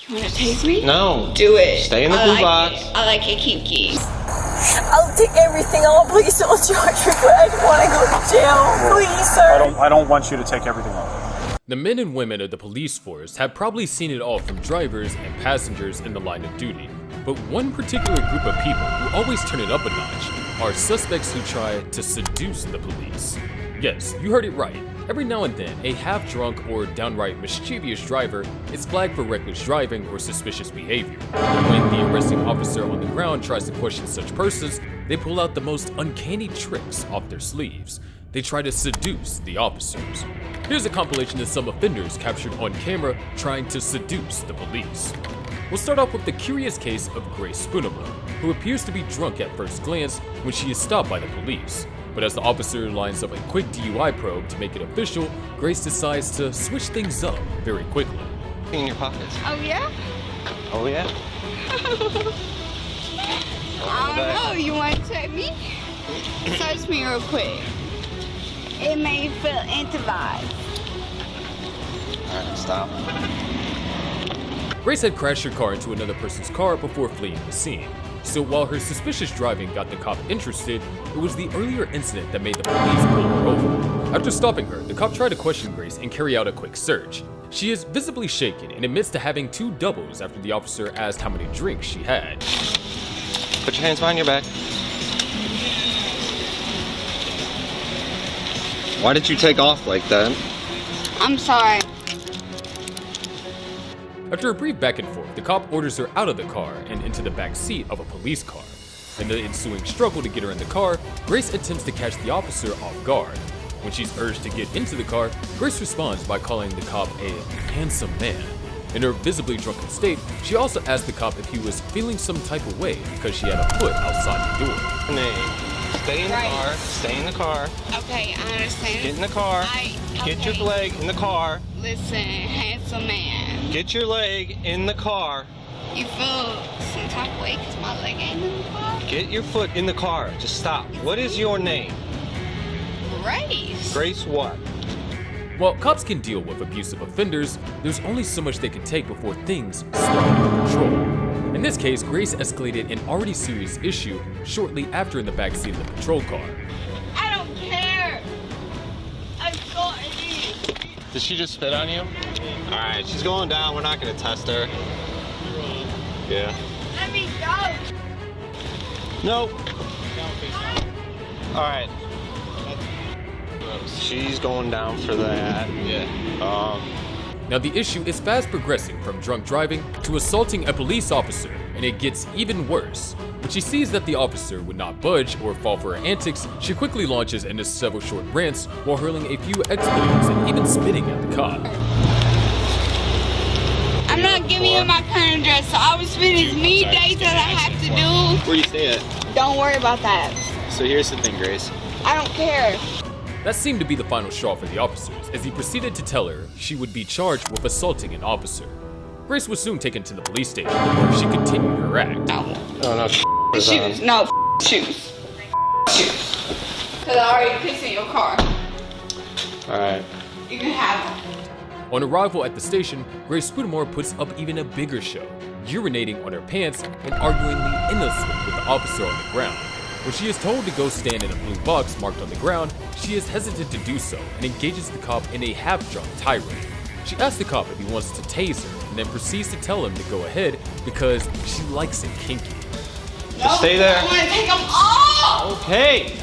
You wanna tase me? No. Do it. Stay in the blue box. I like it, kinky. I'll take everything on. Please don't charge me, but I don't want to go to jail. Please, sir. I don't want you to take everything off. The men and women of the police force have probably seen it all from drivers and passengers in the line of duty. But one particular group of people who always turn it up a notch are suspects who try to seduce the police. Yes, you heard it right. Every now and then, a half-drunk or downright mischievous driver is flagged for reckless driving or suspicious behavior. And when the arresting officer on the ground tries to question such persons, they pull out the most uncanny tricks off their sleeves. They try to seduce the officers. Here's a compilation of some offenders captured on camera trying to seduce the police. We'll start off with the curious case of Grace Spoonable, who appears to be drunk at first glance when she is stopped by the police. But as the officer lines up a quick DUI probe to make it official, Grace decides to switch things up very quickly. In your pockets. Oh, yeah? Oh, yeah? I don't know. You want to check me? Search me real quick. It may feel intimate. Alright, stop. Grace had crashed her car into another person's car before fleeing the scene. So while her suspicious driving got the cop interested, it was the earlier incident that made the police pull her over. After stopping her, the cop tried to question Grace and carry out a quick search. She is visibly shaken and admits to having 2 doubles after the officer asked how many drinks she had. Put your hands behind your back. Why did you take off like that? I'm sorry. After a brief back and forth, the cop orders her out of the car and into the back seat of a police car. In the ensuing struggle to get her in the car, Grace attempts to catch the officer off guard. When she's urged to get into the car, Grace responds by calling the cop a handsome man. In her visibly drunken state, she also asked the cop if he was feeling some type of way because she had a foot outside the door. Name. Stay in the car. Stay in the car. Okay, I understand. Get in the car. Okay. Get your leg in the car. Listen, handsome man. Get your leg in the car. You feel some type of way because my leg ain't in the car? Get your foot in the car. Just stop. What is your name? Grace. Grace what? While cops can deal with abusive offenders, there's only so much they can take before things spiral out of control. In this case, Grace escalated an already serious issue shortly after in the backseat of the patrol car. I don't care. I got it. Did she just spit on you? Alright, she's going down. We're not going to test her. Yeah. Let me go. Nope. Alright. She's going down for that. Yeah. Now the issue is fast progressing from drunk driving to assaulting a police officer, and it gets even worse. When she sees that the officer would not budge or fall for her antics, she quickly launches into several short rants while hurling a few expletives and even spitting at the cop. I'm not giving you my current address, so I will spend as many days that I have to do. Where do you stay at? Don't worry about that. So here's the thing, Grace. I don't care. That seemed to be the final straw for the officers, as he proceeded to tell her she would be charged with assaulting an officer. Grace was soon taken to the police station, where she continued her act. Oh no, Shoes. No, shoes. Shoes. Because I already pissed in your car. Alright. You can have them. On arrival at the station, Grace Spoonamore puts up even a bigger show, urinating on her pants and arguingly innocent with the officer on the ground. When she is told to go stand in a blue box marked on the ground, she is hesitant to do so and engages the cop in a half-drunk tirade. She asks the cop if he wants to tase her and then proceeds to tell him to go ahead because she likes it kinky. No, stay there. I want to take them off. Okay.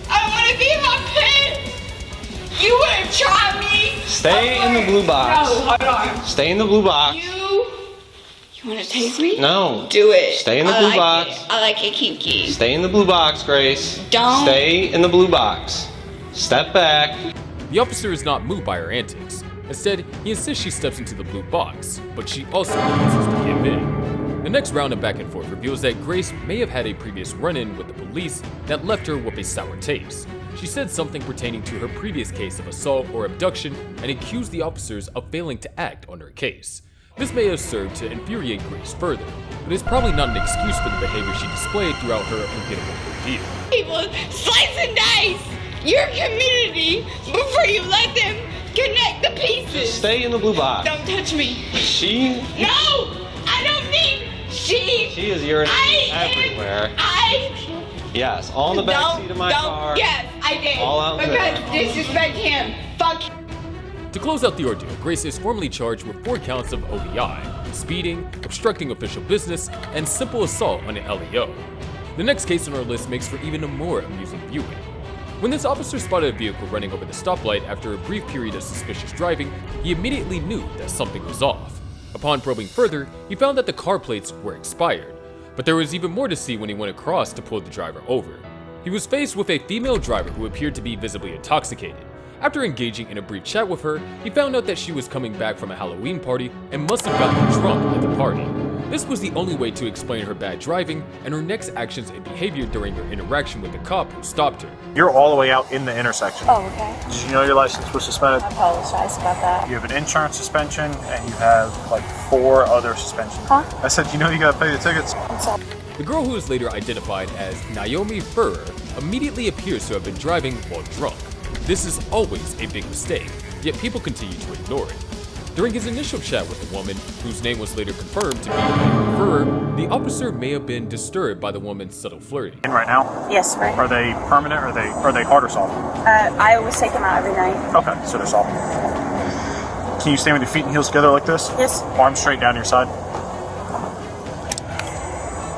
I want to be in my pants. You would have tried me. Stay in the blue box. No, hold on. Stay in the blue box. You want to tase me? No. Do it. Stay in the blue box. I like it kinky. Stay in the blue box, Grace. Don't. Stay in the blue box. Step back. The officer is not moved by her antics. Instead, he insists she steps into the blue box, but she also refuses to give in. The next round of back and forth reveals that Grace may have had a previous run-in with the police that left her with a sour taste. She said something pertaining to her previous case of assault or abduction and accused the officers of failing to act on her case. This may have served to infuriate Grace further, but it's probably not an excuse for the behavior she displayed throughout her unforgettable ordeal. People slice and dice your community before you let them connect the pieces. Stay in the blue box. Don't touch me. She... No! She is urinating everywhere. Yes, all in the back seat of my car. Yes, I did. All out because there. disrespect him. Fuck. To close out the ordeal, Grace is formally charged with 4 counts of OVI, speeding, obstructing official business, and simple assault on an LEO. The next case on our list makes for even a more amusing viewing. When this officer spotted a vehicle running over the stoplight after a brief period of suspicious driving, he immediately knew that something was off. Upon probing further, he found that the car plates were expired, but there was even more to see when he went across to pull the driver over. He was faced with a female driver who appeared to be visibly intoxicated. After engaging in a brief chat with her, he found out that she was coming back from a Halloween party and must have gotten drunk at the party. This was the only way to explain her bad driving and her next actions and behavior during her interaction with the cop who stopped her. You're all the way out in the intersection. Oh, okay. Did you know your license was suspended? I apologize about that. You have an insurance suspension, and you have like 4 other suspensions. Huh? I said, you know you gotta pay the tickets. I'm sorry. The girl who is later identified as Naomi Furrer immediately appears to have been driving while drunk. This is always a big mistake, yet people continue to ignore it. During his initial chat with the woman, whose name was later confirmed to be Naomi Furrer, the officer may have been disturbed by the woman's subtle flirting. In right now? Yes, right. Are they permanent, or are they hard or soft? I always take them out every night. Okay, so they're soft. Can you stand with your feet and heels together like this? Yes. Arms straight down your side.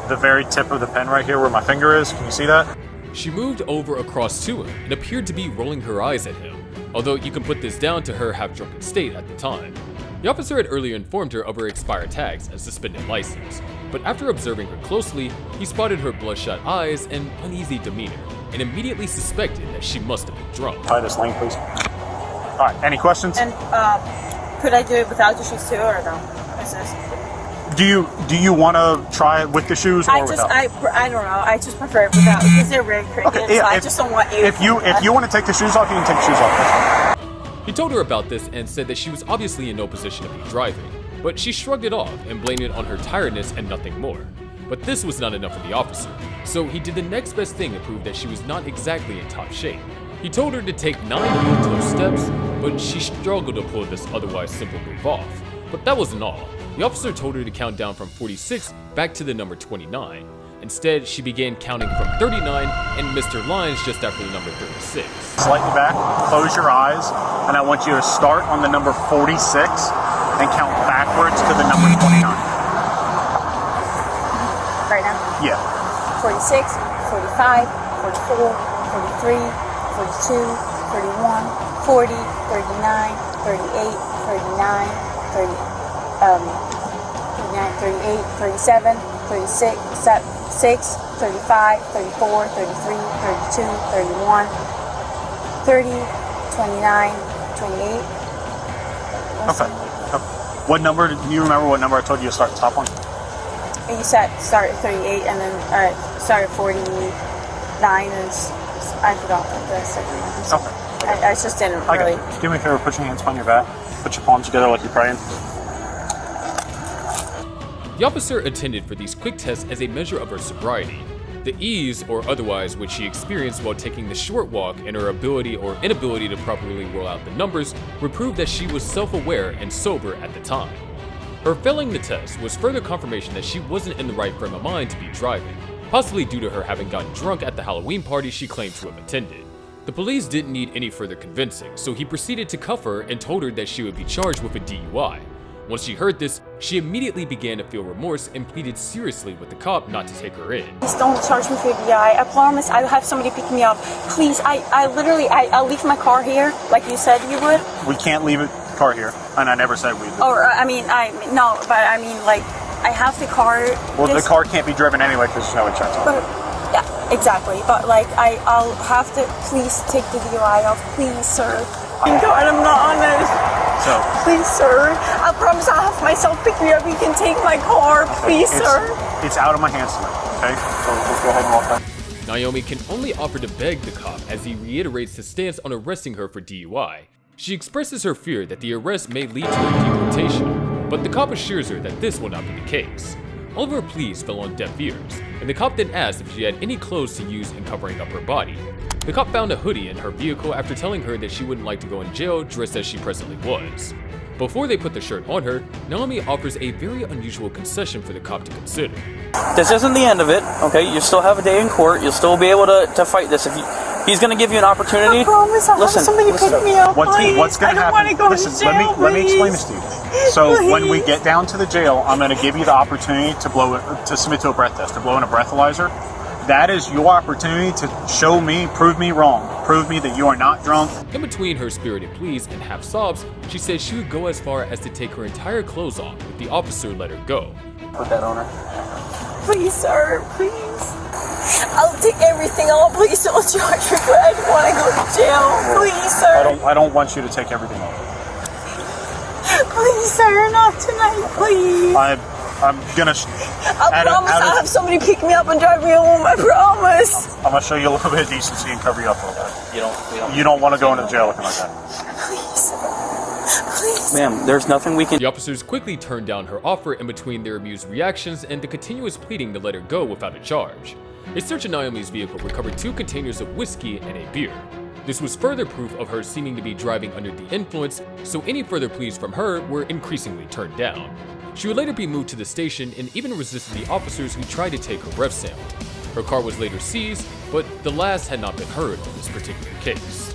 The very tip of the pen right here where my finger is, can you see that? She moved over across to him and appeared to be rolling her eyes at him, although you can put this down to her half-drunken state at the time. The officer had earlier informed her of her expired tags and suspended license, but after observing her closely, he spotted her bloodshot eyes and uneasy demeanor, and immediately suspected that she must have been drunk. Tie this link, please. All right, any questions? And could I do it without the shoes too, or no? Do you want to try it with the shoes or without? I don't know. I just prefer it without because they're very cricket. Okay, yeah, so I just don't want you. If you want to take the shoes off, you can take the shoes off. That's fine. He told her about this and said that she was obviously in no position to be driving, but she shrugged it off and blamed it on her tiredness and nothing more. But this was not enough for the officer, so he did the next best thing to prove that she was not exactly in top shape. He told her to take 9 heel-toe steps, but she struggled to pull this otherwise simple move off. But that wasn't all. The officer told her to count down from 46 back to the number 29. Instead, she began counting from 39 and missed her lines just after the number 36. Slightly back, close your eyes, and I want you to start on the number 46 and count backwards to the number 29. Right now? Yeah. 46, 45, 44, 43, 42, 31, 40, 39, 38, 39, 38, 37, 36, 6, 35, 34, 33, 32, 31, 30, 29, 28. Okay. What number, do you remember what number I told you to start the top on? And you said start at 38 and then start at 49 and I forgot the second one. Okay. I just didn't I got really. it. Just do me a favor, put your hands behind your back. Put your palms together like you're praying. The officer attended for these quick tests as a measure of her sobriety. The ease or otherwise which she experienced while taking the short walk and her ability or inability to properly roll out the numbers would prove that she was self-aware and sober at the time. Her failing the test was further confirmation that she wasn't in the right frame of mind to be driving, possibly due to her having gotten drunk at the Halloween party she claimed to have attended. The police didn't need any further convincing, so he proceeded to cuff her and told her that she would be charged with a DUI. Once she heard this, she immediately began to feel remorse and pleaded seriously with the cop not to take her in. Please don't charge me for DUI. I promise I'll have somebody pick me up. Please, I'll leave my car here, like you said you would. We can't leave a car here, and I never said we would. Or, no, but I mean, like, I have the car. Well, the car can't be driven anyway because there's no insurance on it. Yeah, exactly. But, like, I'll have to, please take the DUI off. Please, sir. Thank God, I'm not honest. So, please, sir. I promise I'll have myself pick me up. You can take my car, please, sir. It's out of my hands tonight, okay? So let's go ahead and walk back. Naomi can only offer to beg the cop as he reiterates his stance on arresting her for DUI. She expresses her fear that the arrest may lead to a deportation, but the cop assures her that this will not be the case. All of her pleas fell on deaf ears, and the cop then asked if she had any clothes to use in covering up her body. The cop found a hoodie in her vehicle after telling her that she wouldn't like to go in jail dressed as she presently was. Before they put the shirt on her, Naomi offers a very unusual concession for the cop to consider. This isn't the end of it, okay? You still have a day in court. You'll still be able to fight this. If he's going to give you an opportunity. I promise I'll have somebody pick me up. What's please. going to happen? I don't want to go Listen, to jail, let me explain please. this to you. So Please. when we get down to the jail, I'm going to give you the opportunity to submit to a breath test, to blow in a breathalyzer. That is your opportunity to show me, prove me wrong, prove me that you are not drunk. In between her spirited pleas and half sobs, she says she would go as far as to take her entire clothes off if the officer let her go. Put that on her. Please, sir, please. I'll take everything off. Please don't charge me, but I don't want to go to jail. Please, sir. I don't want you to take everything off. Please, sir, not tonight, please. I'm gonna. I promise I'll have somebody pick me up and drive me home. I promise. I'm gonna show you a little bit of decency and cover you up a little bit. You don't want to go into jail looking like that. Please, please. Ma'am, there's nothing we can. The officers quickly turned down her offer in between their amused reactions and the continuous pleading to let her go without a charge. A search of Naomi's vehicle recovered 2 containers of whiskey and a beer. This was further proof of her seeming to be driving under the influence, so any further pleas from her were increasingly turned down. She would later be moved to the station and even resisted the officers who tried to take her breath sample. Her car was later seized, but the last had not been heard on this particular case.